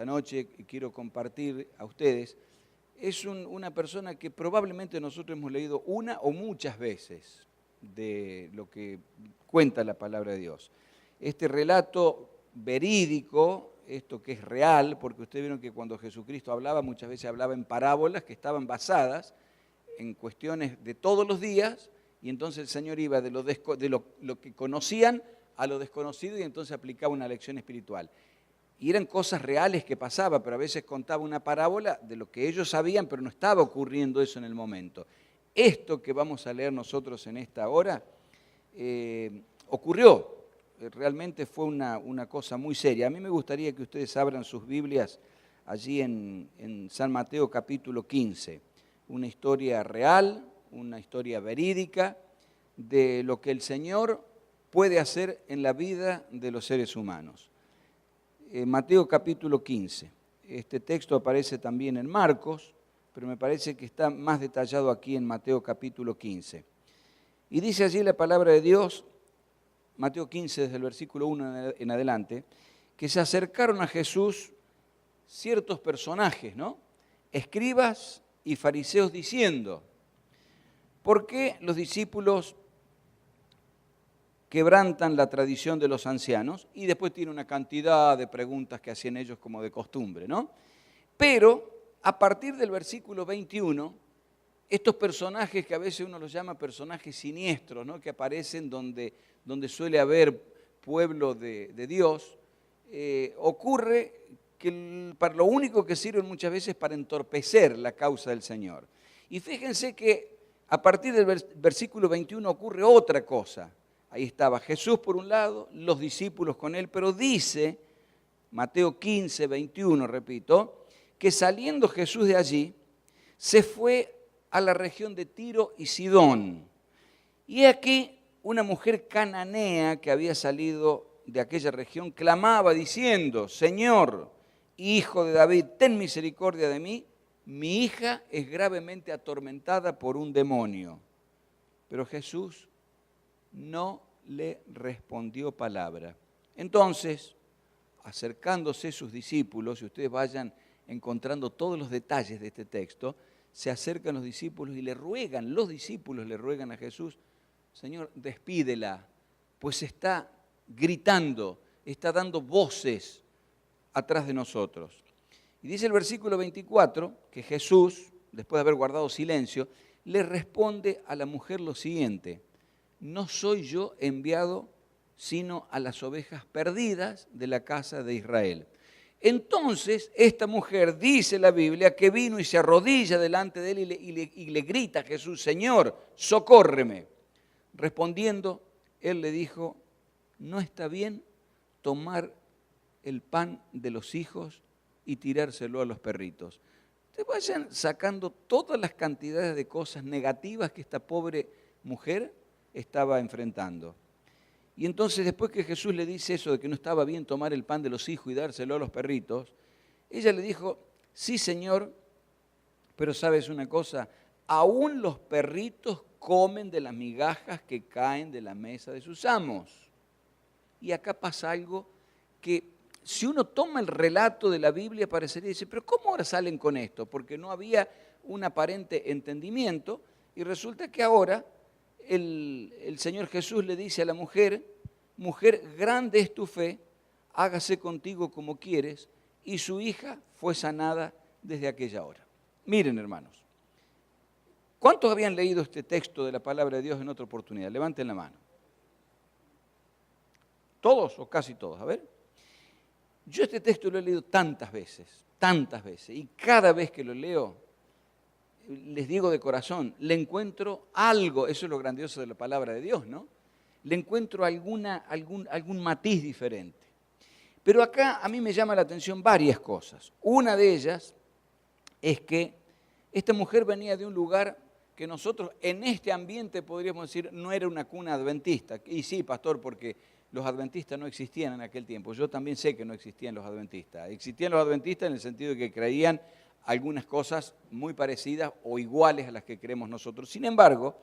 esta noche y quiero compartir a ustedes, es una persona que probablemente nosotros hemos leído una o muchas veces de lo que cuenta la palabra de Dios. Este relato verídico, esto que es real, porque ustedes vieron que cuando Jesucristo hablaba, muchas veces hablaba en parábolas que estaban basadas en cuestiones de todos los días, y entonces el Señor iba de lo que conocían a lo desconocido y entonces aplicaba una lección espiritual. Y eran cosas reales que pasaban, pero a veces contaba una parábola de lo que ellos sabían, pero no estaba ocurriendo eso en el momento. Esto que vamos a leer nosotros en esta hora ocurrió, realmente fue una cosa muy seria. A mí me gustaría que ustedes abran sus Biblias allí en San Mateo capítulo 15, una historia real, una historia verídica de lo que el Señor puede hacer en la vida de los seres humanos. Mateo capítulo 15. Este texto aparece también en Marcos, pero me parece que está más detallado aquí en Mateo capítulo 15. Y dice allí la palabra de Dios, Mateo 15 desde el versículo 1 en adelante, que se acercaron a Jesús ciertos personajes, ¿no? Escribas y fariseos diciendo, ¿por qué los discípulos quebrantan la tradición de los ancianos? Y después tiene una cantidad de preguntas que hacían ellos como de costumbre, ¿no? Pero a partir del versículo 21, estos personajes que a veces uno los llama personajes siniestros, ¿no? Que aparecen donde suele haber pueblo de Dios, ocurre que para lo único que sirven muchas veces para entorpecer la causa del Señor. Y fíjense que a partir del versículo 21 ocurre otra cosa. Ahí estaba Jesús por un lado, los discípulos con él, pero dice, Mateo 15, 21, repito, que saliendo Jesús de allí, se fue a la región de Tiro y Sidón. Y aquí una mujer cananea que había salido de aquella región clamaba diciendo, Señor, Hijo de David, ten misericordia de mí, mi hija es gravemente atormentada por un demonio. Pero Jesús no le respondió palabra. Entonces, acercándose sus discípulos, y ustedes vayan encontrando todos los detalles de este texto, se acercan los discípulos y los discípulos le ruegan a Jesús, Señor, despídela, pues está gritando, está dando voces atrás de nosotros. Y dice el versículo 24 que Jesús, después de haber guardado silencio, le responde a la mujer lo siguiente, no soy yo enviado sino a las ovejas perdidas de la casa de Israel. Entonces esta mujer, dice la Biblia, que vino y se arrodilla delante de él y le grita a Jesús, Señor, socórreme. Respondiendo, él le dijo, no está bien tomar el pan de los hijos y tirárselo a los perritos. Te vayan sacando todas las cantidades de cosas negativas que esta pobre mujer estaba enfrentando. Y entonces después que Jesús le dice eso de que no estaba bien tomar el pan de los hijos y dárselo a los perritos, ella le dijo, sí Señor, pero sabes una cosa, aún los perritos comen de las migajas que caen de la mesa de sus amos. Y acá pasa algo que si uno toma el relato de la Biblia parecería decir, pero ¿cómo ahora salen con esto? Porque no había un aparente entendimiento y resulta que ahora el Señor Jesús le dice a la mujer, mujer, grande es tu fe, hágase contigo como quieres, y su hija fue sanada desde aquella hora. Miren, hermanos, ¿cuántos habían leído este texto de la palabra de Dios en otra oportunidad? Levanten la mano. ¿Todos o casi todos? A ver. Yo este texto lo he leído tantas veces, y cada vez que lo leo, les digo de corazón, le encuentro algo, eso es lo grandioso de la palabra de Dios, ¿no? Le encuentro algún matiz diferente. Pero acá a mí me llama la atención varias cosas. Una de ellas es que esta mujer venía de un lugar que nosotros en este ambiente podríamos decir no era una cuna adventista. Y sí, pastor, porque los adventistas no existían en aquel tiempo. Yo también sé que no existían los adventistas. Existían los adventistas en el sentido de que creían algunas cosas muy parecidas o iguales a las que creemos nosotros. Sin embargo,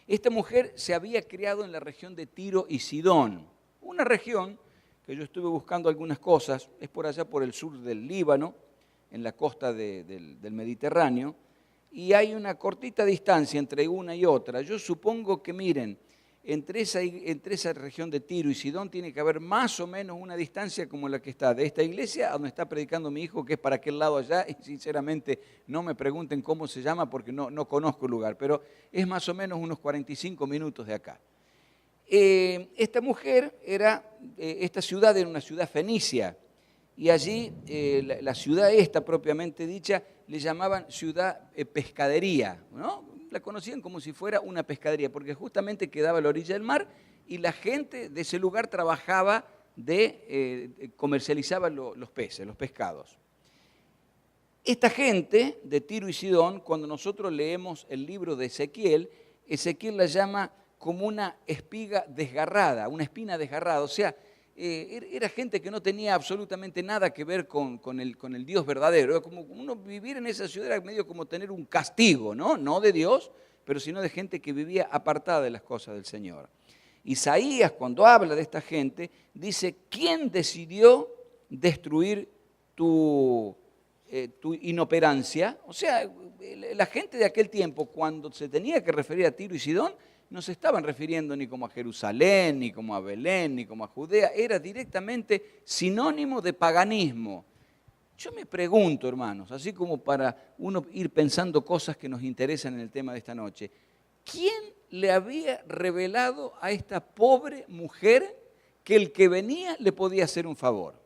esta mujer se había criado en la región de Tiro y Sidón, una región que yo estuve buscando algunas cosas, es por allá por el sur del Líbano, en la costa del Mediterráneo, y hay una cortita distancia entre una y otra. Yo supongo que, miren, entre esa región de Tiro y Sidón tiene que haber más o menos una distancia como la que está de esta iglesia a donde está predicando mi hijo, que es para aquel lado allá, y sinceramente no me pregunten cómo se llama porque no conozco el lugar, pero es más o menos unos 45 minutos de acá. Esta mujer esta ciudad era una ciudad fenicia, y allí la ciudad esta propiamente dicha le llamaban ciudad pescadería, ¿no? La conocían como si fuera una pescadería, porque justamente quedaba a la orilla del mar y la gente de ese lugar trabajaba comercializaba los peces, los pescados. Esta gente de Tiro y Sidón, cuando nosotros leemos el libro de Ezequiel, Ezequiel la llama como una espiga desgarrada, una espina desgarrada, o sea, era gente que no tenía absolutamente nada que ver con el Dios verdadero. Era como uno vivir en esa ciudad era medio como tener un castigo, ¿no? No de Dios, pero sino de gente que vivía apartada de las cosas del Señor. Isaías, cuando habla de esta gente, dice, ¿quién decidió destruir tu inoperancia? O sea, la gente de aquel tiempo, cuando se tenía que referir a Tiro y Sidón, no se estaban refiriendo ni como a Jerusalén, ni como a Belén, ni como a Judea, era directamente sinónimo de paganismo. Yo me pregunto, hermanos, así como para uno ir pensando cosas que nos interesan en el tema de esta noche, ¿quién le había revelado a esta pobre mujer que el que venía le podía hacer un favor?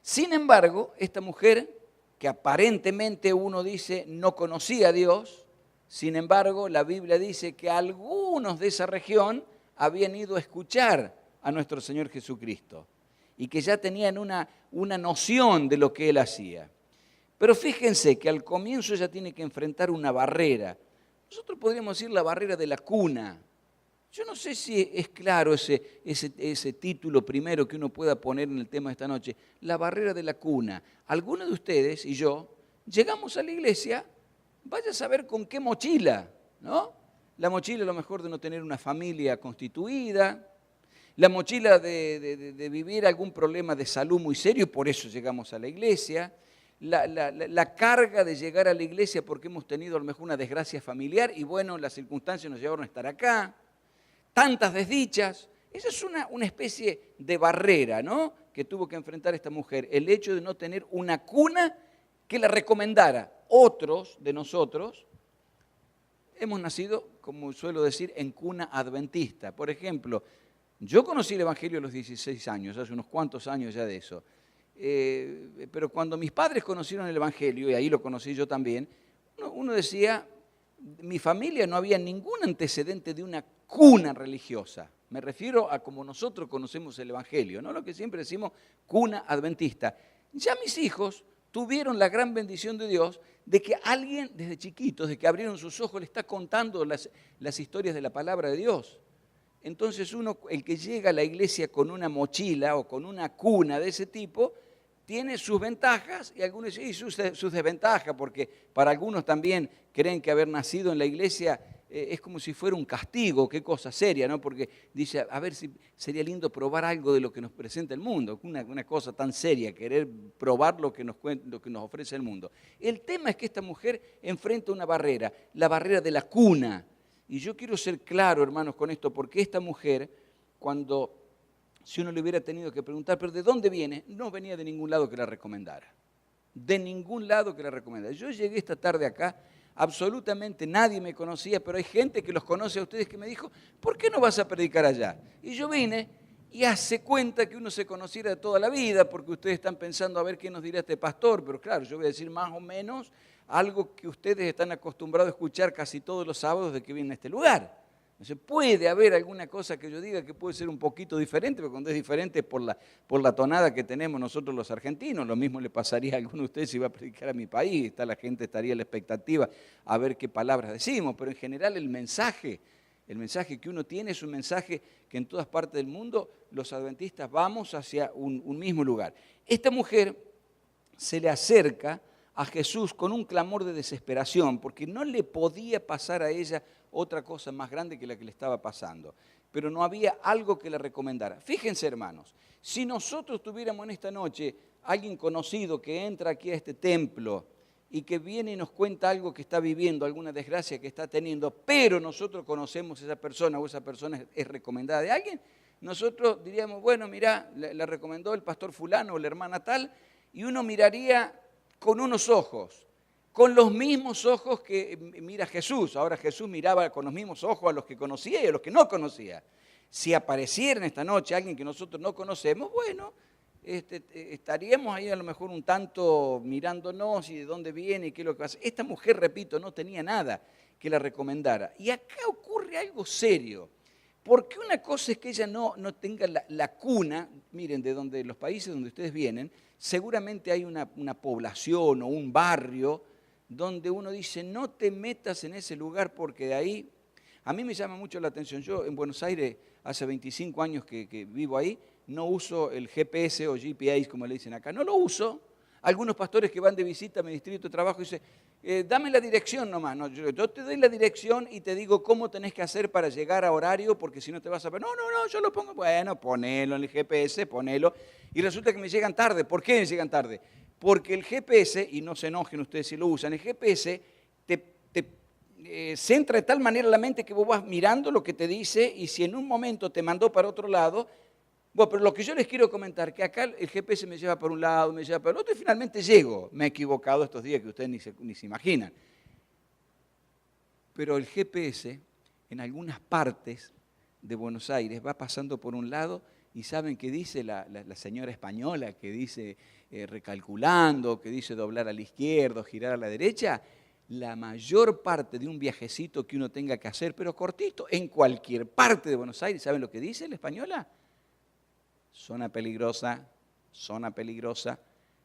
Sin embargo, esta mujer, que aparentemente uno dice no conocía a Dios, sin embargo, la Biblia dice que algunos de esa región habían ido a escuchar a nuestro Señor Jesucristo y que ya tenían una noción de lo que Él hacía. Pero fíjense que al comienzo ella tiene que enfrentar una barrera. Nosotros podríamos decir la barrera de la cuna. Yo no sé si es claro ese título primero que uno pueda poner en el tema de esta noche. La barrera de la cuna. Algunos de ustedes y yo llegamos a la iglesia, vaya a saber con qué mochila, ¿no? La mochila a lo mejor de no tener una familia constituida, la mochila de vivir algún problema de salud muy serio, y por eso llegamos a la iglesia, la carga de llegar a la iglesia porque hemos tenido a lo mejor una desgracia familiar y bueno, las circunstancias nos llevaron a estar acá, tantas desdichas. Esa es una especie de barrera, ¿no?, que tuvo que enfrentar esta mujer, el hecho de no tener una cuna que la recomendara. Otros de nosotros hemos nacido, como suelo decir, en cuna adventista. Por ejemplo, yo conocí el Evangelio a los 16 años, hace unos cuantos años ya de eso. Pero cuando mis padres conocieron el Evangelio, y ahí lo conocí yo también, uno decía, mi familia no había ningún antecedente de una cuna religiosa. Me refiero a como nosotros conocemos el Evangelio, ¿no? Lo que siempre decimos, cuna adventista. Ya mis hijos tuvieron la gran bendición de Dios de que alguien desde chiquitos, de que abrieron sus ojos, le está contando las historias de la palabra de Dios. Entonces el que llega a la iglesia con una mochila o con una cuna de ese tipo, tiene sus ventajas y algunos y sus desventajas, porque para algunos también creen que haber nacido en la iglesia es como si fuera un castigo, qué cosa seria, ¿no? Porque dice, a ver si sería lindo probar algo de lo que nos presenta el mundo, una cosa tan seria, querer probar lo que nos ofrece el mundo. El tema es que esta mujer enfrenta una barrera, la barrera de la cuna. Y yo quiero ser claro, hermanos, con esto, porque esta mujer, si uno le hubiera tenido que preguntar, ¿pero de dónde viene? No venía de ningún lado que la recomendara. De ningún lado que la recomendara. Yo llegué esta tarde acá, absolutamente nadie me conocía, pero hay gente que los conoce a ustedes que me dijo, ¿por qué no vas a predicar allá? Y yo vine y hace cuenta que uno se conociera de toda la vida, porque ustedes están pensando a ver qué nos dirá este pastor, pero claro, yo voy a decir más o menos algo que ustedes están acostumbrados a escuchar casi todos los sábados de que vienen a este lugar. Entonces puede haber alguna cosa que yo diga que puede ser un poquito diferente, pero cuando es diferente es por la tonada que tenemos nosotros los argentinos. Lo mismo le pasaría a alguno de ustedes si va a predicar a mi país. La gente estaría a la expectativa a ver qué palabras decimos, pero en general el mensaje que uno tiene es un mensaje que en todas partes del mundo los adventistas vamos hacia un mismo lugar. Esta mujer se le acerca a Jesús con un clamor de desesperación, porque no le podía pasar a ella otra cosa más grande que la que le estaba pasando. pero no había algo que le recomendara. Fíjense, hermanos, si nosotros tuviéramos en esta noche alguien conocido que entra aquí a este templo y que viene y nos cuenta algo que está viviendo, alguna desgracia que está teniendo, pero nosotros conocemos a esa persona o esa persona es recomendada de alguien, nosotros diríamos, bueno, mirá, la recomendó el pastor fulano o la hermana tal, y uno miraría con unos ojos, con los mismos ojos que mira Jesús. Ahora Jesús miraba con los mismos ojos a los que conocía y a los que no conocía. Si apareciera en esta noche alguien que nosotros no conocemos, bueno, estaríamos ahí a lo mejor un tanto mirándonos y de dónde viene y qué es lo que pasa. Esta mujer, repito, no tenía nada que la recomendara. Y acá ocurre algo serio, porque una cosa es que ella no tenga la cuna, miren, de donde los países donde ustedes vienen, seguramente hay una población o un barrio donde uno dice, no te metas en ese lugar porque de ahí, a mí me llama mucho la atención. Yo en Buenos Aires, hace 25 años que vivo ahí, no uso el GPS o GPS, como le dicen acá, no lo uso. Algunos pastores que van de visita a mi distrito de trabajo dicen, dame la dirección nomás. No, yo te doy la dirección y te digo cómo tenés que hacer para llegar a horario, porque si no te vas a ver. No, yo lo pongo. Bueno, ponelo en el GPS, ponelo. Y resulta que me llegan tarde. ¿Por qué me llegan tarde? Porque el GPS, y no se enojen ustedes si lo usan, el GPS te centra de tal manera la mente que vos vas mirando lo que te dice y si en un momento te mandó para otro lado, bueno, pero lo que yo les quiero comentar, que acá el GPS me lleva por un lado, me lleva por el otro y finalmente llego. Me he equivocado estos días que ustedes ni se imaginan. Pero el GPS en algunas partes de Buenos Aires va pasando por un lado y ¿saben qué dice la señora española? Que dice recalculando, que dice doblar a la izquierda, girar a la derecha. La mayor parte de un viajecito que uno tenga que hacer, pero cortito, en cualquier parte de Buenos Aires, ¿saben lo que dice la española? Zona peligrosa, zona peligrosa.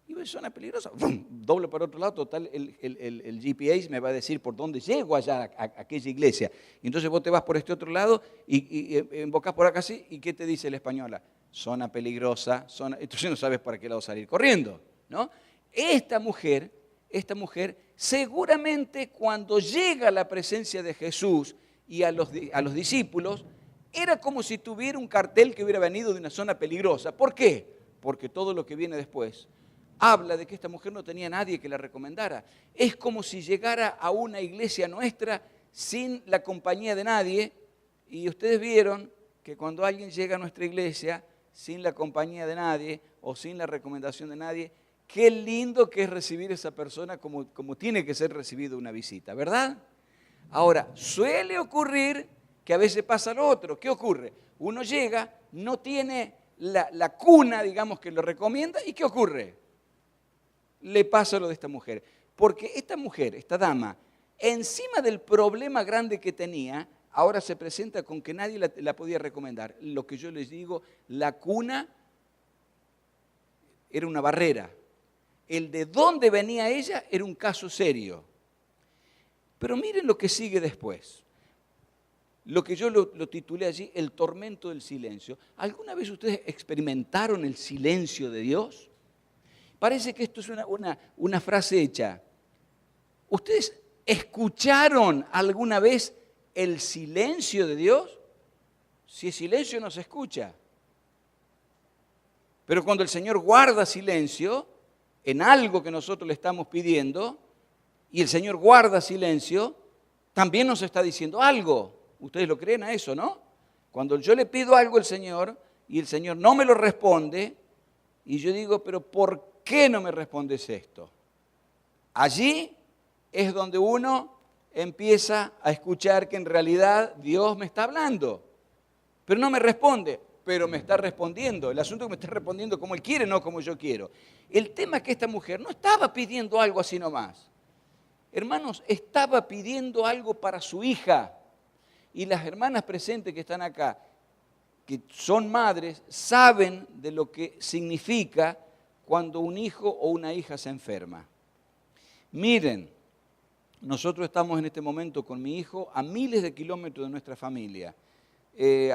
Y ves, zona peligrosa, ¡bum! Doblo para otro lado, total, el GPS me va a decir por dónde llego allá a aquella iglesia. Y entonces vos te vas por este otro lado y embocás por acá así, ¿y qué te dice la española? Zona peligrosa, zona... Entonces no sabes para qué lado salir corriendo, ¿no? Esta mujer seguramente cuando llega a la presencia de Jesús y a los discípulos, era como si tuviera un cartel que hubiera venido de una zona peligrosa. ¿Por qué? Porque todo lo que viene después habla de que esta mujer no tenía nadie que la recomendara. Es como si llegara a una iglesia nuestra sin la compañía de nadie. Y ustedes vieron que cuando alguien llega a nuestra iglesia sin la compañía de nadie o sin la recomendación de nadie, qué lindo que es recibir a esa persona como tiene que ser recibido una visita, ¿verdad? Ahora, suele ocurrir que a veces pasa lo otro. ¿Qué ocurre? Uno llega, no tiene la cuna, digamos, que lo recomienda, ¿y qué ocurre? Le pasa lo de esta mujer. Porque esta mujer, esta dama, encima del problema grande que tenía, ahora se presenta con que nadie la podía recomendar. Lo que yo les digo, la cuna era una barrera. El de dónde venía ella era un caso serio. Pero miren lo que sigue después. Lo que yo lo titulé allí, el tormento del silencio. ¿Alguna vez ustedes experimentaron el silencio de Dios? Parece que esto es una frase hecha. ¿Ustedes escucharon alguna vez el silencio de Dios? Si es silencio no se escucha. Pero cuando el Señor guarda silencio en algo que nosotros le estamos pidiendo, y el Señor guarda silencio, también nos está diciendo algo. ¿Ustedes lo creen a eso, no? Cuando yo le pido algo al Señor y el Señor no me lo responde, y yo digo, pero ¿por qué no me respondes esto? Allí es donde uno empieza a escuchar que en realidad Dios me está hablando, pero no me responde, pero me está respondiendo. El asunto es que me está respondiendo como Él quiere, no como yo quiero. El tema es que esta mujer no estaba pidiendo algo así nomás. Hermanos, estaba pidiendo algo para su hija. Y las hermanas presentes que están acá, que son madres, saben de lo que significa cuando un hijo o una hija se enferma. Miren, nosotros estamos en este momento con mi hijo a miles de kilómetros de nuestra familia.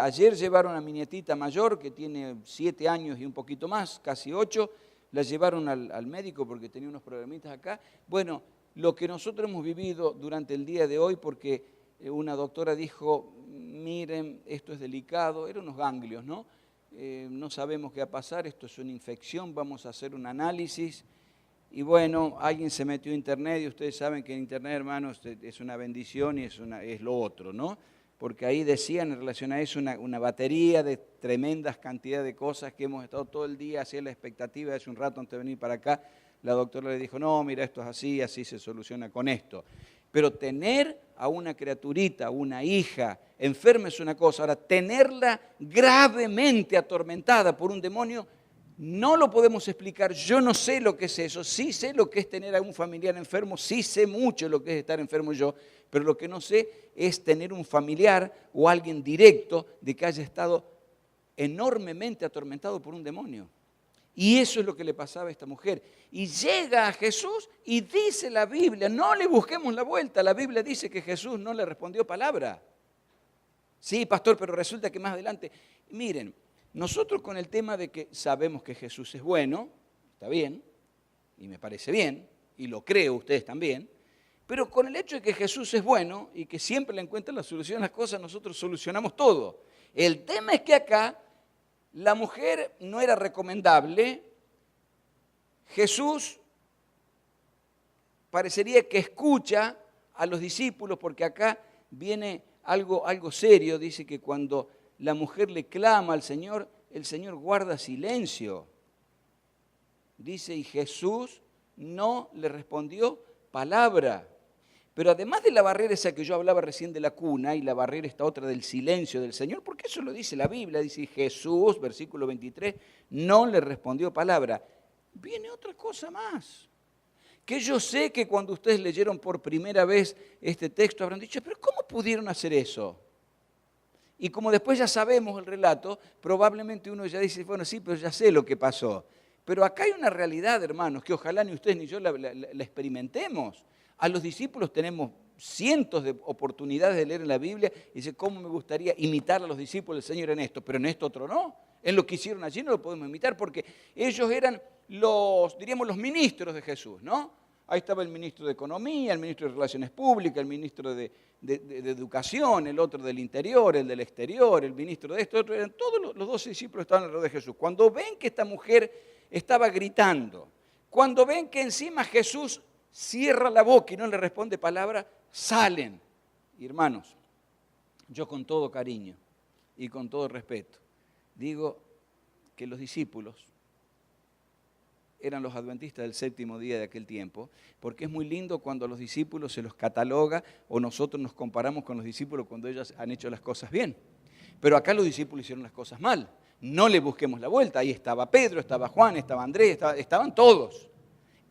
Ayer llevaron a mi nietita mayor, que tiene 7 años y un poquito más, casi 8, la llevaron al médico porque tenía unos problemitas acá. Bueno, lo que nosotros hemos vivido durante el día de hoy, porque una doctora dijo, miren, esto es delicado, eran unos ganglios, ¿no? No sabemos qué va a pasar, esto es una infección, vamos a hacer un análisis. Y bueno, alguien se metió a internet y ustedes saben que en internet, hermanos, es una bendición y es lo otro, ¿no? Porque ahí decían en relación a eso una batería de tremendas cantidades de cosas que hemos estado todo el día haciendo la expectativa. Hace un rato antes de venir para acá, la doctora le dijo, no, mira, esto es así, así se soluciona con esto. Pero tener a una criaturita, una hija enferma es una cosa, ahora tenerla gravemente atormentada por un demonio, no lo podemos explicar. Yo no sé lo que es eso, sí sé lo que es tener a un familiar enfermo, sí sé mucho lo que es estar enfermo yo, pero lo que no sé es tener un familiar o alguien directo de que haya estado enormemente atormentado por un demonio. Y eso es lo que le pasaba a esta mujer. Y llega a Jesús y dice la Biblia, no le busquemos la vuelta, la Biblia dice que Jesús no le respondió palabra. Sí, pastor, pero resulta que más adelante, miren, nosotros con el tema de que sabemos que Jesús es bueno, está bien, y me parece bien, y lo creo ustedes también, pero con el hecho de que Jesús es bueno y que siempre le encuentra la solución a las cosas, nosotros solucionamos todo. El tema es que acá la mujer no era recomendable. Jesús parecería que escucha a los discípulos, porque acá viene algo serio. Dice que cuando la mujer le clama al Señor, el Señor guarda silencio. Dice, y Jesús no le respondió palabra. Pero además de la barrera esa que yo hablaba recién de la cuna y la barrera esta otra del silencio del Señor, porque eso lo dice la Biblia, dice Jesús, versículo 23, no le respondió palabra. Viene otra cosa más, que yo sé que cuando ustedes leyeron por primera vez este texto habrán dicho, pero ¿cómo pudieron hacer eso? Y como después ya sabemos el relato, probablemente uno ya dice, bueno, sí, pero ya sé lo que pasó. Pero acá hay una realidad, hermanos, que ojalá ni ustedes ni yo la experimentemos. A los discípulos tenemos cientos de oportunidades de leer en la Biblia y dice, ¿cómo me gustaría imitar a los discípulos del Señor en esto? Pero en esto otro no. En lo que hicieron allí no lo podemos imitar porque ellos eran diríamos, los ministros de Jesús, ¿no? Ahí estaba el ministro de Economía, el ministro de Relaciones Públicas, el ministro de Educación, el otro del Interior, el del Exterior, el ministro de esto, otro. Eran todos los 12 discípulos estaban alrededor de Jesús. Cuando ven que esta mujer estaba gritando, cuando ven que encima Jesús cierra la boca y no le responde palabra, salen. Y hermanos, yo con todo cariño y con todo respeto, digo que los discípulos eran los adventistas del séptimo día de aquel tiempo, porque es muy lindo cuando a los discípulos se los cataloga o nosotros nos comparamos con los discípulos cuando ellos han hecho las cosas bien. Pero acá los discípulos hicieron las cosas mal. No le busquemos la vuelta. Ahí estaba Pedro, estaba Juan, estaba Andrés, estaban todos.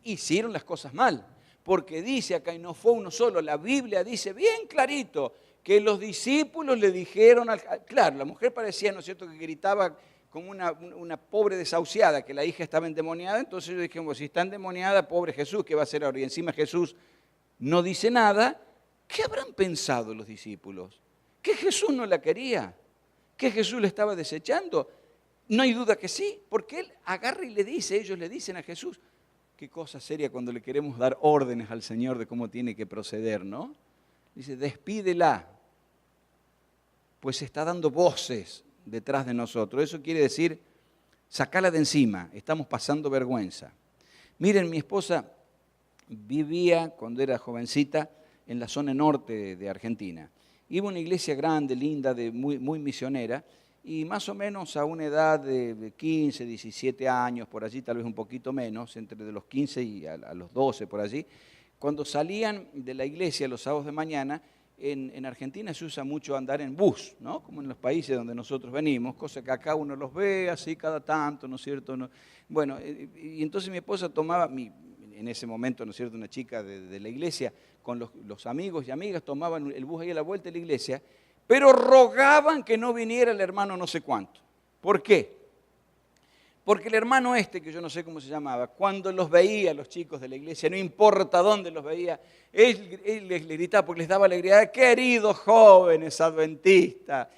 Hicieron las cosas mal. Porque dice acá, y no fue uno solo, la Biblia dice bien clarito que los discípulos le dijeron, claro, la mujer parecía, ¿no es cierto?, que gritaba como una pobre desahuciada, que la hija estaba endemoniada, entonces ellos dijeron, si está endemoniada, pobre Jesús, ¿qué va a hacer ahora? Y encima Jesús no dice nada. ¿Qué habrán pensado los discípulos? ¿Que Jesús no la quería? ¿Que Jesús la estaba desechando? No hay duda que sí, porque él agarra y le dice, ellos le dicen a Jesús, qué cosa seria cuando le queremos dar órdenes al Señor de cómo tiene que proceder, ¿no? Dice, despídela, pues está dando voces detrás de nosotros. Eso quiere decir, sacala de encima, estamos pasando vergüenza. Miren, mi esposa vivía, cuando era jovencita, en la zona norte de Argentina. Iba a una iglesia grande, linda, muy misionera, y más o menos a una edad de 15, 17 años, por allí, tal vez un poquito menos, entre de los 15 y a los 12 por allí, cuando salían de la iglesia los sábados de mañana, en Argentina se usa mucho andar en bus, ¿no? Como en los países donde nosotros venimos, cosa que acá uno los ve así cada tanto, ¿no es cierto? No, bueno, y entonces mi esposa tomaba, en ese momento, ¿no es cierto?, una chica de la iglesia, con los amigos y amigas, tomaban el bus ahí a la vuelta de la iglesia, pero rogaban que no viniera el hermano no sé cuánto. ¿Por qué? Porque el hermano que yo no sé cómo se llamaba, cuando los veía los chicos de la iglesia, no importa dónde los veía, él les gritaba porque les daba alegría, queridos jóvenes adventistas,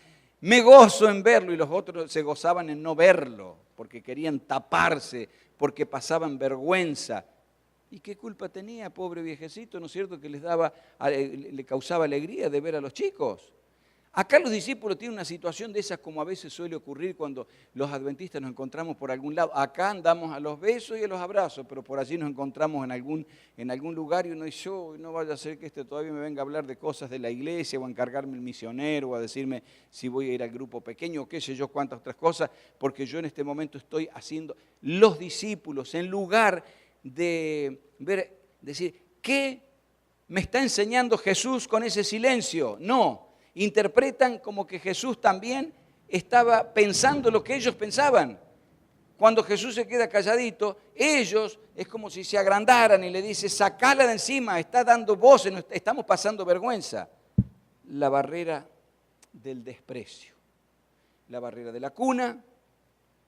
me gozo en verlo, y los otros se gozaban en no verlo, porque querían taparse, porque pasaban vergüenza. ¿Y qué culpa tenía, pobre viejecito, no es cierto, que le causaba alegría de ver a los chicos? Acá los discípulos tienen una situación de esas como a veces suele ocurrir cuando los adventistas nos encontramos por algún lado. Acá andamos a los besos y a los abrazos, pero por allí nos encontramos en algún lugar y uno dice, yo no vaya a ser que todavía me venga a hablar de cosas de la iglesia o a encargarme el misionero o a decirme si voy a ir al grupo pequeño o qué sé yo, cuántas otras cosas, porque yo en este momento estoy haciendo los discípulos en lugar de decir, ¿qué me está enseñando Jesús con ese silencio? No. Interpretan como que Jesús también estaba pensando lo que ellos pensaban. Cuando Jesús se queda calladito, ellos es como si se agrandaran y le dice, sacala de encima, está dando voces, estamos pasando vergüenza. La barrera del desprecio, la barrera de la cuna,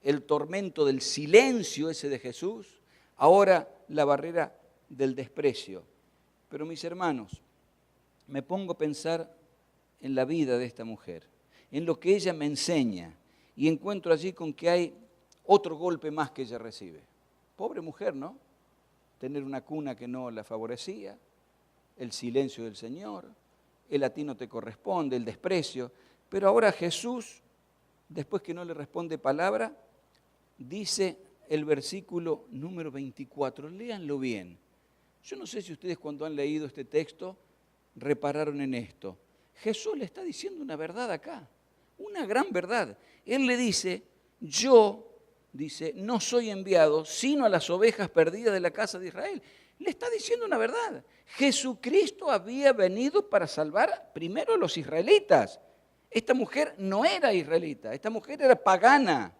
el tormento del silencio ese de Jesús, ahora la barrera del desprecio. Pero mis hermanos, me pongo a pensar en la vida de esta mujer, en lo que ella me enseña, y encuentro allí con que hay otro golpe más que ella recibe. Pobre mujer, ¿no? Tener una cuna que no la favorecía, el silencio del Señor, el a ti no te corresponde, el desprecio, pero ahora Jesús, después que no le responde palabra, dice el versículo número 24, léanlo bien. Yo no sé si ustedes cuando han leído este texto repararon en esto. Jesús le está diciendo una verdad acá, una gran verdad. Él le dice, no soy enviado sino a las ovejas perdidas de la casa de Israel. Le está diciendo una verdad. Jesucristo había venido para salvar primero a los israelitas. Esta mujer no era israelita, esta mujer era pagana.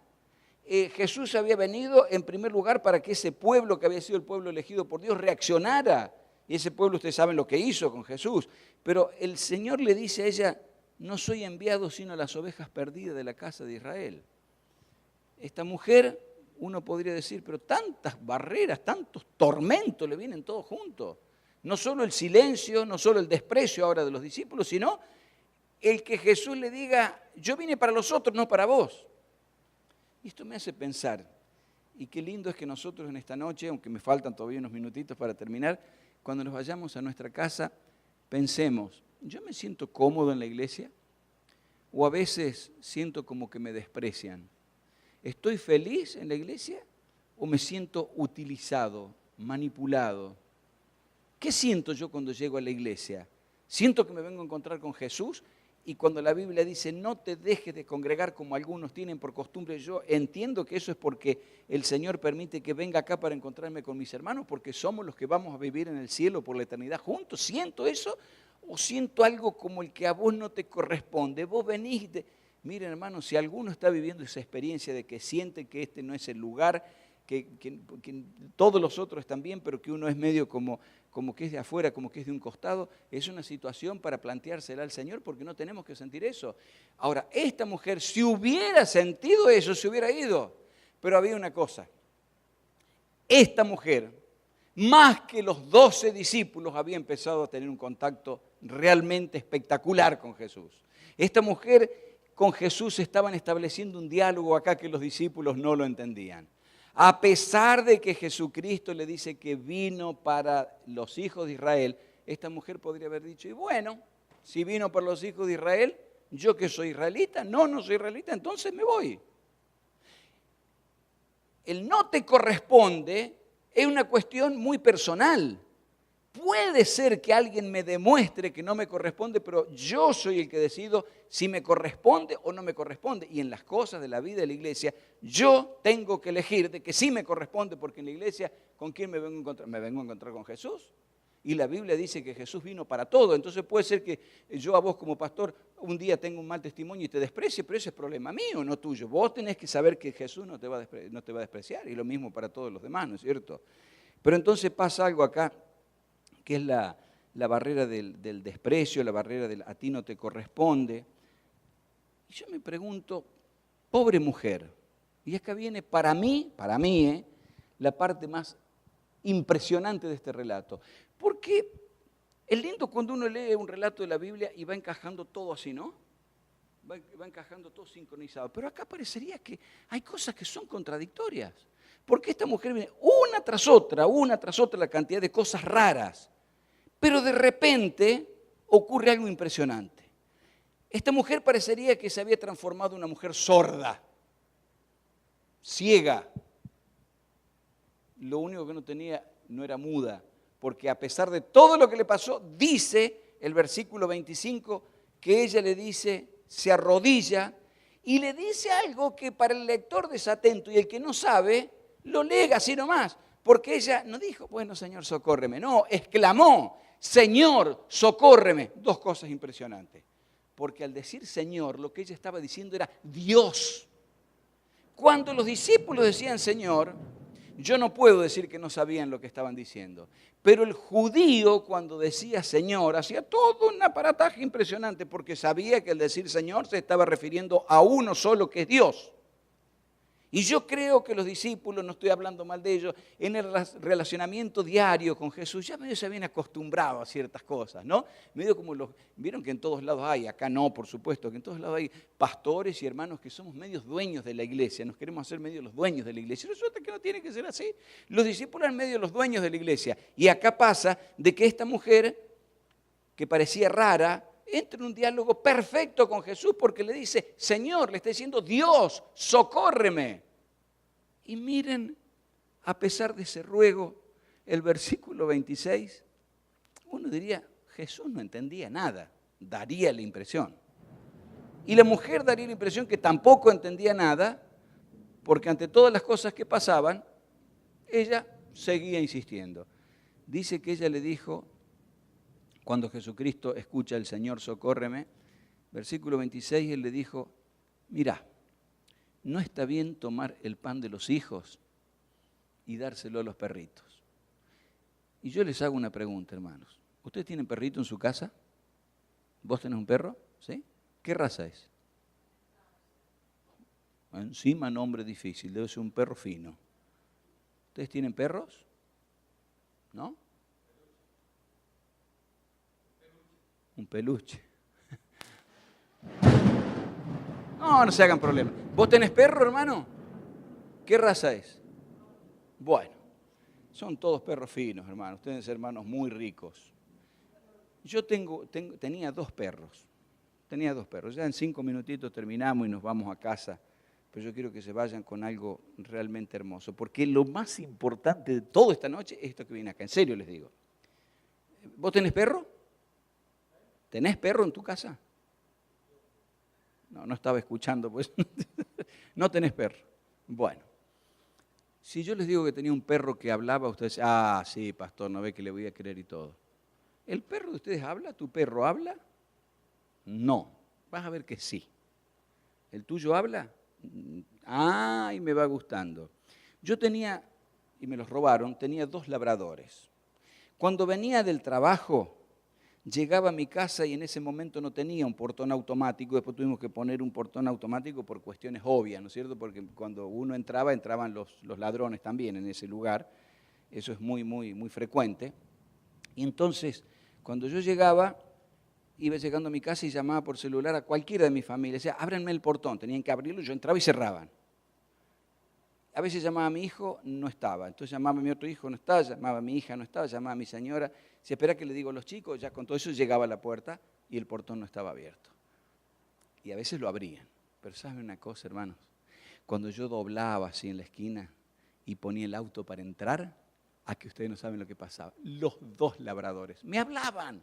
Jesús había venido en primer lugar para que ese pueblo que había sido el pueblo elegido por Dios reaccionara. Y ese pueblo, ustedes saben lo que hizo con Jesús. Pero el Señor le dice a ella, no soy enviado sino a las ovejas perdidas de la casa de Israel. Esta mujer, uno podría decir, pero tantas barreras, tantos tormentos le vienen todos juntos. No solo el silencio, no solo el desprecio ahora de los discípulos, sino el que Jesús le diga, yo vine para los otros, no para vos. Y esto me hace pensar, y qué lindo es que nosotros en esta noche, aunque me faltan todavía unos minutitos para terminar, cuando nos vayamos a nuestra casa, pensemos, ¿yo me siento cómodo en la iglesia? ¿O a veces siento como que me desprecian? ¿Estoy feliz en la iglesia? ¿O me siento utilizado, manipulado? ¿Qué siento yo cuando llego a la iglesia? ¿Siento que me vengo a encontrar con Jesús? Y cuando la Biblia dice, no te dejes de congregar como algunos tienen por costumbre, yo entiendo que eso es porque el Señor permite que venga acá para encontrarme con mis hermanos, porque somos los que vamos a vivir en el cielo por la eternidad juntos. ¿Siento eso? ¿O siento algo como el que a vos no te corresponde? Vos venís Miren, hermanos, si alguno está viviendo esa experiencia de que siente que este no es el lugar, que todos los otros están bien, pero que uno es medio como que es de afuera, como que es de un costado, es una situación para planteársela al Señor, porque no tenemos que sentir eso. Ahora, esta mujer, si hubiera sentido eso, se hubiera ido. Pero había una cosa. Esta mujer, más que los 12 discípulos, había empezado a tener un contacto realmente espectacular con Jesús. Esta mujer con Jesús estaban estableciendo un diálogo acá que los discípulos no lo entendían. A pesar de que Jesucristo le dice que vino para los hijos de Israel, esta mujer podría haber dicho, y bueno, si vino para los hijos de Israel, yo que soy israelita, no soy israelita, entonces me voy. El no te corresponde es una cuestión muy personal. Puede ser que alguien me demuestre que no me corresponde, pero yo soy el que decido si me corresponde o no me corresponde. Y en las cosas de la vida de la iglesia, yo tengo que elegir de que sí me corresponde, porque en la iglesia, ¿con quién me vengo a encontrar? Me vengo a encontrar con Jesús. Y la Biblia dice que Jesús vino para todo. Entonces puede ser que yo a vos como pastor un día tenga un mal testimonio y te desprecie, pero ese es problema mío, no tuyo. Vos tenés que saber que Jesús no te va a despreciar, y lo mismo para todos los demás, ¿no es cierto? Pero entonces pasa algo acá, que es la barrera del desprecio, la barrera del a ti no te corresponde. Y yo me pregunto, pobre mujer, y acá viene para mí, la parte más impresionante de este relato. Porque es lindo cuando uno lee un relato de la Biblia y va encajando todo así, ¿no? Va encajando todo sincronizado. Pero acá parecería que hay cosas que son contradictorias. Porque esta mujer viene una tras otra, la cantidad de cosas raras. Pero de repente ocurre algo impresionante. Esta mujer parecería que se había transformado en una mujer sorda, ciega. Lo único que no tenía no era muda, porque a pesar de todo lo que le pasó, dice el versículo 25 que ella le dice, se arrodilla y le dice algo que para el lector desatento y el que no sabe, lo lee así nomás, porque ella no dijo, bueno, Señor, socórreme, no, exclamó, Señor, socórreme. Dos cosas impresionantes, porque al decir Señor, lo que ella estaba diciendo era Dios. Cuando los discípulos decían Señor, yo no puedo decir que no sabían lo que estaban diciendo, pero el judío cuando decía Señor hacía todo un aparataje impresionante porque sabía que al decir Señor se estaba refiriendo a uno solo que es Dios. Y yo creo que los discípulos, no estoy hablando mal de ellos, en el relacionamiento diario con Jesús ya medio se habían acostumbrado a ciertas cosas, ¿no? Medio como vieron que en todos lados hay, acá no, por supuesto, que en todos lados hay pastores y hermanos que somos medios dueños de la iglesia, nos queremos hacer medio los dueños de la iglesia. Resulta que no tiene que ser así. Los discípulos eran medio los dueños de la iglesia. Y acá pasa de que esta mujer, que parecía rara, entra en un diálogo perfecto con Jesús porque le dice, Señor, le está diciendo, Dios, socórreme. Y miren, a pesar de ese ruego, el versículo 26, uno diría, Jesús no entendía nada, daría la impresión. Y la mujer daría la impresión que tampoco entendía nada, porque ante todas las cosas que pasaban, ella seguía insistiendo. Dice que ella le dijo, cuando Jesucristo escucha al Señor, socórreme, versículo 26, él le dijo, mirá, no está bien tomar el pan de los hijos y dárselo a los perritos. Y yo les hago una pregunta, hermanos. ¿Ustedes tienen perrito en su casa? ¿Vos tenés un perro? ¿Sí? ¿Qué raza es? Encima nombre difícil, debe ser un perro fino. ¿Ustedes tienen perros? ¿No? Un peluche. No se hagan problema. ¿Vos tenés perro, hermano? ¿Qué raza es? Bueno, son todos perros finos, hermano. Ustedes hermanos muy ricos. Yo tenía dos perros. Ya en 5 minutitos terminamos y nos vamos a casa. Pero yo quiero que se vayan con algo realmente hermoso. Porque lo más importante de toda esta noche es esto que viene acá. En serio les digo. ¿Vos tenés perro? ¿Tenés perro en tu casa? No estaba escuchando, pues. No tenés perro. Bueno, si yo les digo que tenía un perro que hablaba, ustedes dicen, sí, pastor, no ve que le voy a creer y todo. ¿El perro de ustedes habla? ¿Tu perro habla? No, vas a ver que sí. ¿El tuyo habla? Y me va gustando. Yo tenía, y me los robaron, tenía 2 labradores. Cuando venía del trabajo, llegaba a mi casa y en ese momento no tenía un portón automático, después tuvimos que poner un portón automático por cuestiones obvias, ¿no es cierto? Porque cuando uno entraban los ladrones también en ese lugar, eso es muy, muy, muy frecuente. Y entonces, cuando yo llegaba, iba llegando a mi casa y llamaba por celular a cualquiera de mi familia, decía, ábranme el portón, tenían que abrirlo, yo entraba y cerraban. A veces llamaba a mi hijo, no estaba. Entonces llamaba a mi otro hijo, no estaba. Llamaba a mi hija, no estaba. Llamaba a mi señora. Si espera que le digo a los chicos, ya con todo eso llegaba a la puerta y el portón no estaba abierto. Y a veces lo abrían. Pero ¿saben una cosa, hermanos? Cuando yo doblaba así en la esquina y ponía el auto para entrar, que ustedes no saben lo que pasaba. Los 2 labradores me hablaban.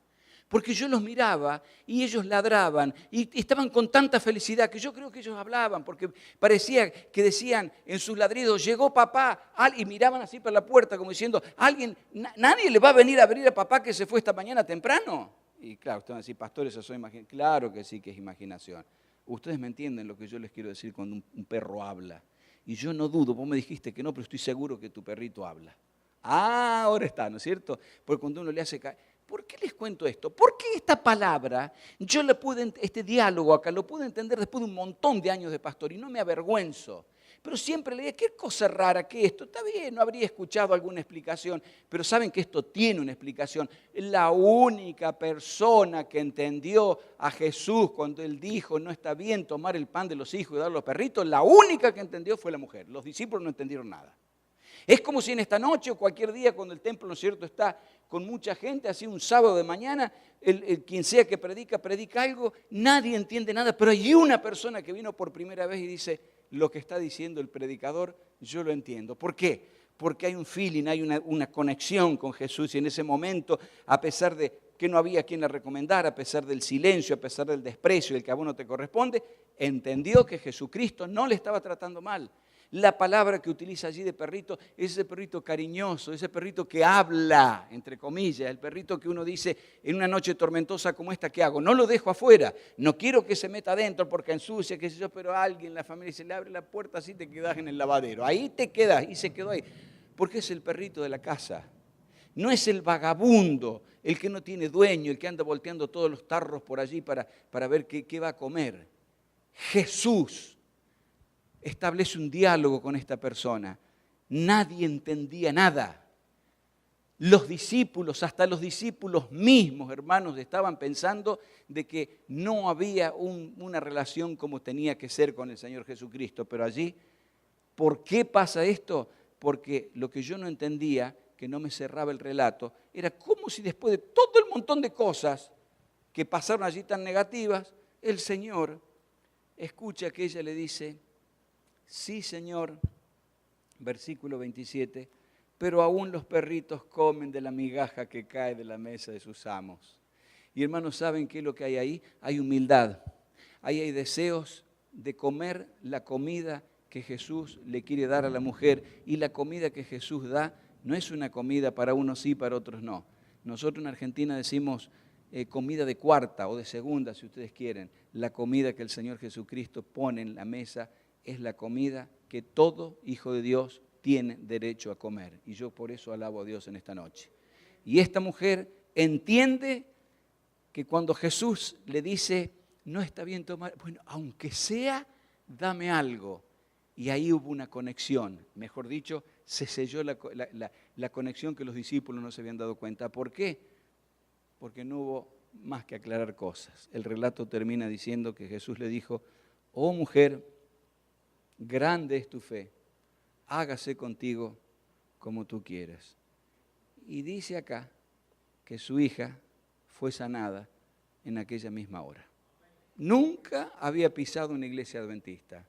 Porque yo los miraba y ellos ladraban y estaban con tanta felicidad que yo creo que ellos hablaban porque parecía que decían en sus ladridos, llegó papá, y miraban así para la puerta como diciendo, nadie le va a venir a abrir a papá que se fue esta mañana temprano. Y claro, ustedes van a decir, pastor, eso es imaginación. Claro que sí que es imaginación. Ustedes me entienden lo que yo les quiero decir cuando un perro habla. Y yo no dudo, vos me dijiste que no, pero estoy seguro que tu perrito habla. Ahora está, ¿no es cierto? Porque cuando uno le hace caer... ¿Por qué les cuento esto? Porque esta palabra, este diálogo acá, lo pude entender después de un montón de años de pastor y no me avergüenzo. Pero siempre le dije, qué cosa rara que esto. Está bien, no habría escuchado alguna explicación, pero saben que esto tiene una explicación. La única persona que entendió a Jesús cuando Él dijo, no está bien tomar el pan de los hijos y darlo a los perritos, la única que entendió fue la mujer. Los discípulos no entendieron nada. Es como si en esta noche o cualquier día cuando el templo, ¿no es cierto?, está con mucha gente, así un sábado de mañana, quien sea que predica algo, nadie entiende nada, pero hay una persona que vino por primera vez y dice, lo que está diciendo el predicador, yo lo entiendo. ¿Por qué? Porque hay un feeling, hay una conexión con Jesús y en ese momento, a pesar de que no había quien la recomendara, a pesar del silencio, a pesar del desprecio, el que a vos no te corresponde, entendió que Jesucristo no le estaba tratando mal. La palabra que utiliza allí de perrito es ese perrito cariñoso, ese perrito que habla, entre comillas, el perrito que uno dice, en una noche tormentosa como esta, ¿qué hago? No lo dejo afuera, no quiero que se meta adentro porque ensucia, qué sé yo, pero alguien, la familia, se le abre la puerta, así te quedas en el lavadero, ahí te quedas, y se quedó ahí, porque es el perrito de la casa. No es el vagabundo, el que no tiene dueño, el que anda volteando todos los tarros por allí para ver qué va a comer. Jesús establece un diálogo con esta persona. Nadie entendía nada. Los discípulos, hasta los discípulos mismos, hermanos, estaban pensando de que no había una relación como tenía que ser con el Señor Jesucristo. Pero allí, ¿por qué pasa esto? Porque lo que yo no entendía, que no me cerraba el relato, era como si después de todo el montón de cosas que pasaron allí tan negativas, el Señor escucha que ella le dice, sí, Señor, versículo 27, pero aún los perritos comen de la migaja que cae de la mesa de sus amos. Y hermanos, ¿saben qué es lo que hay ahí? Hay humildad, ahí hay deseos de comer la comida que Jesús le quiere dar a la mujer, y la comida que Jesús da no es una comida para unos sí, para otros no. Nosotros en Argentina decimos comida de cuarta o de segunda, si ustedes quieren. La comida que el Señor Jesucristo pone en la mesa es la comida que todo hijo de Dios tiene derecho a comer. Y yo por eso alabo a Dios en esta noche. Y esta mujer entiende que cuando Jesús le dice, no está bien tomar, bueno, aunque sea, dame algo. Y ahí hubo una conexión, mejor dicho, se selló la conexión que los discípulos no se habían dado cuenta. ¿Por qué? Porque no hubo más que aclarar cosas. El relato termina diciendo que Jesús le dijo, oh mujer, grande es tu fe, hágase contigo como tú quieras. Y dice acá que su hija fue sanada en aquella misma hora. Nunca había pisado una iglesia adventista.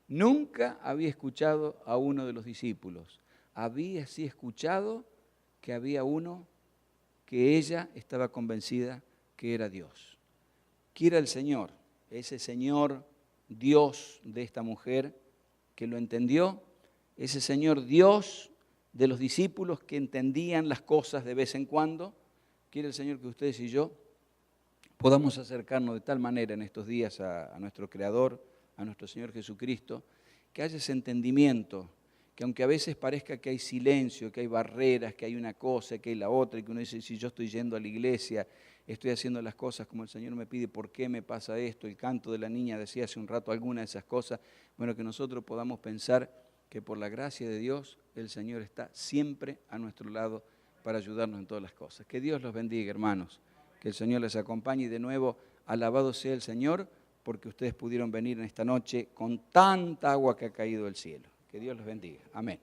Nunca había escuchado a uno de los discípulos. Había sí escuchado que había uno que ella estaba convencida que era Dios. Que era el Señor, ese Señor Dios de esta mujer que lo entendió, ese Señor Dios de los discípulos que entendían las cosas de vez en cuando. Quiere el Señor que ustedes y yo podamos acercarnos de tal manera en estos días a nuestro Creador, a nuestro Señor Jesucristo, que haya ese entendimiento, que aunque a veces parezca que hay silencio, que hay barreras, que hay una cosa, que hay la otra, y que uno dice, si yo estoy yendo a la iglesia, estoy haciendo las cosas como el Señor me pide, ¿por qué me pasa esto? El canto de la niña decía hace un rato alguna de esas cosas. Bueno, que nosotros podamos pensar que por la gracia de Dios, el Señor está siempre a nuestro lado para ayudarnos en todas las cosas. Que Dios los bendiga, hermanos. Que el Señor les acompañe y de nuevo, alabado sea el Señor, porque ustedes pudieron venir en esta noche con tanta agua que ha caído del cielo. Que Dios los bendiga. Amén.